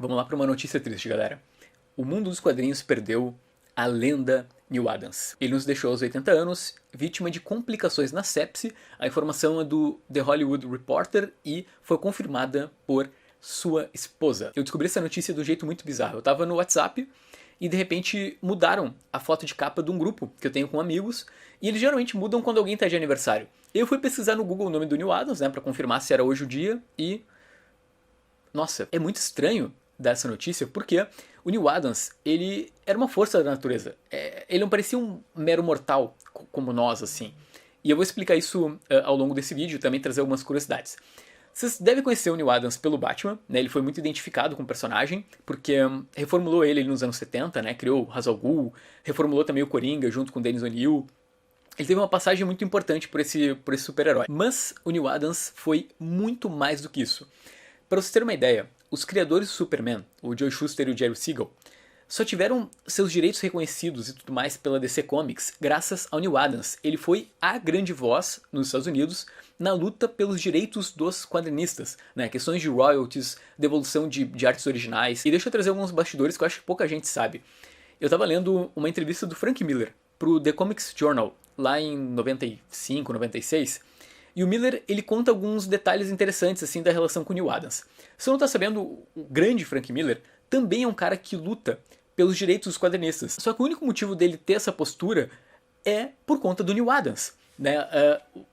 Vamos lá para uma notícia triste, galera. O mundo dos quadrinhos perdeu a lenda Neal Adams. Ele nos deixou aos 80 anos, vítima de complicações na sepse. A informação é do The Hollywood Reporter e foi confirmada por sua esposa. Eu descobri essa notícia de um jeito muito bizarro. Eu tava no WhatsApp e de repente mudaram a foto de capa de um grupo que eu tenho com amigos, e eles geralmente mudam quando alguém tá de aniversário. Eu fui pesquisar no Google o nome do Neal Adams, né, pra confirmar se era hoje o dia, e... nossa, é muito estranho dar essa notícia, porque o Neal Adams, ele era uma força da natureza. Ele não parecia um mero mortal como nós, assim. E eu vou explicar isso ao longo desse vídeo, também trazer algumas curiosidades. Vocês devem conhecer o Neal Adams pelo Batman, né? Ele foi muito identificado com o personagem, porque reformulou ele nos anos 70, né? Criou o Ra's al Ghul, reformulou também o Coringa junto com o Dennis O'Neil. Ele teve uma passagem muito importante por esse super-herói. Mas o Neal Adams foi muito mais do que isso. Para vocês terem uma ideia, os criadores do Superman, o Joe Shuster e o Jerry Siegel, só tiveram seus direitos reconhecidos e tudo mais pela DC Comics graças ao Neal Adams. Ele foi a grande voz nos Estados Unidos na luta pelos direitos dos quadrinistas, né? Questões de royalties, devolução de artes originais. E deixa eu trazer alguns bastidores que eu acho que pouca gente sabe. Eu estava lendo uma entrevista do Frank Miller pro The Comics Journal, lá em 95, 96, e o Miller, ele conta alguns detalhes interessantes assim da relação com o Neal Adams. Se você não está sabendo, o grande Frank Miller também é um cara que luta pelos direitos dos quadrinistas. Só que o único motivo dele ter essa postura é por conta do Neal Adams, né?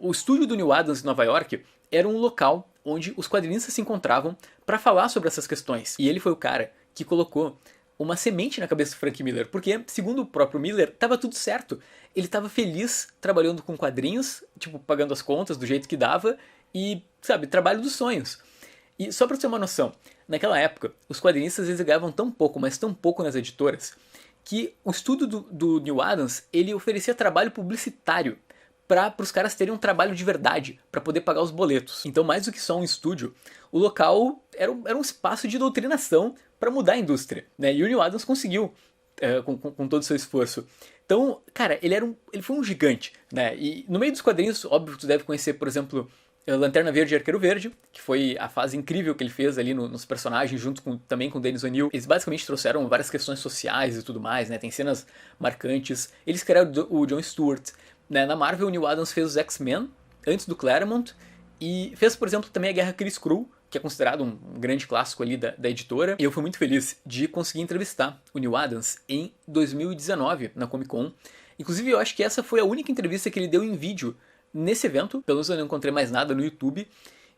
O estúdio do Neal Adams em Nova York era um local onde os quadrinistas se encontravam para falar sobre essas questões. E ele foi o cara que colocou uma semente na cabeça do Frank Miller, porque, segundo o próprio Miller, estava tudo certo. Ele estava feliz trabalhando com quadrinhos, tipo, pagando as contas do jeito que dava e, sabe, trabalho dos sonhos. E só para você ter uma noção, naquela época, os quadrinistas eles ganhavam tão pouco, mas tão pouco nas editoras, que o estúdio do Neal Adams, ele oferecia trabalho publicitário para os caras terem um trabalho de verdade, para poder pagar os boletos. Então, mais do que só um estúdio, o local era um espaço de doutrinação para mudar a indústria, né? E o Neal Adams conseguiu, com todo o seu esforço. Então, cara, ele foi um gigante, né? E no meio dos quadrinhos, óbvio que tu deve conhecer, por exemplo, Lanterna Verde e Arqueiro Verde, que foi a fase incrível que ele fez ali nos personagens, junto também com o Dennis O'Neil. Eles basicamente trouxeram várias questões sociais e tudo mais, né? Tem cenas marcantes. Eles criaram o John Stewart, né? Na Marvel, o Neal Adams fez os X-Men, antes do Claremont, e fez, por exemplo, também a Guerra Cris-Cru, que é considerado um grande clássico ali da editora. E eu fui muito feliz de conseguir entrevistar o Neal Adams em 2019, na Comic Con. Inclusive, eu acho que essa foi a única entrevista que ele deu em vídeo nesse evento. Pelo menos eu não encontrei mais nada no YouTube.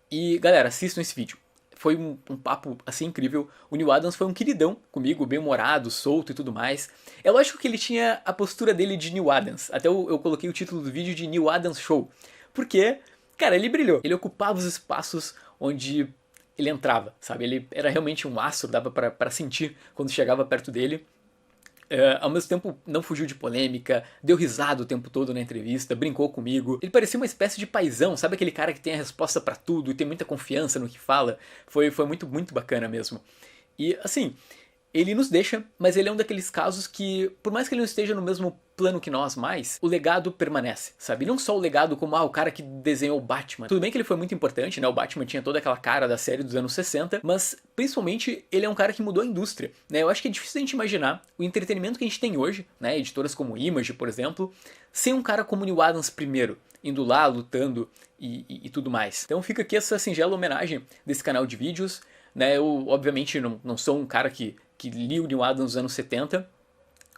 E, galera, assistam esse vídeo. Foi um papo, assim, incrível. O Neal Adams foi um queridão comigo, bem-humorado, solto e tudo mais. É lógico que ele tinha a postura dele de Neal Adams. Até eu coloquei o título do vídeo de Neal Adams Show. Porque, cara, ele brilhou. Ele ocupava os espaços onde ele entrava, sabe? Ele era realmente um astro, dava pra sentir quando chegava perto dele. Ao mesmo tempo, não fugiu de polêmica, deu risada o tempo todo na entrevista, brincou comigo. Ele parecia uma espécie de paizão, sabe aquele cara que tem a resposta pra tudo e tem muita confiança no que fala? Foi muito, muito bacana mesmo. E, assim, ele nos deixa, mas ele é um daqueles casos que, por mais que ele não esteja no mesmo plano que nós mais, o legado permanece, sabe? Não só o legado como, o cara que desenhou o Batman. Tudo bem que ele foi muito importante, né? O Batman tinha toda aquela cara da série dos anos 60, mas, principalmente, ele é um cara que mudou a indústria, né? Eu acho que é difícil a gente imaginar o entretenimento que a gente tem hoje, né? Editoras como Image, por exemplo, sem um cara como Neal Adams primeiro, indo lá, lutando e tudo mais. Então fica aqui essa singela homenagem desse canal de vídeos, né? Eu, obviamente, não sou um cara que li o Neal Adams nos anos 70,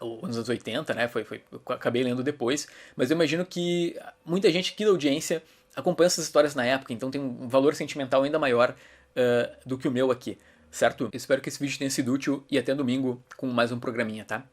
ou nos anos 80, né? Eu acabei lendo depois, mas eu imagino que muita gente aqui da audiência acompanha essas histórias na época, então tem um valor sentimental ainda maior do que o meu aqui, certo? Eu espero que esse vídeo tenha sido útil e até domingo com mais um programinha, tá?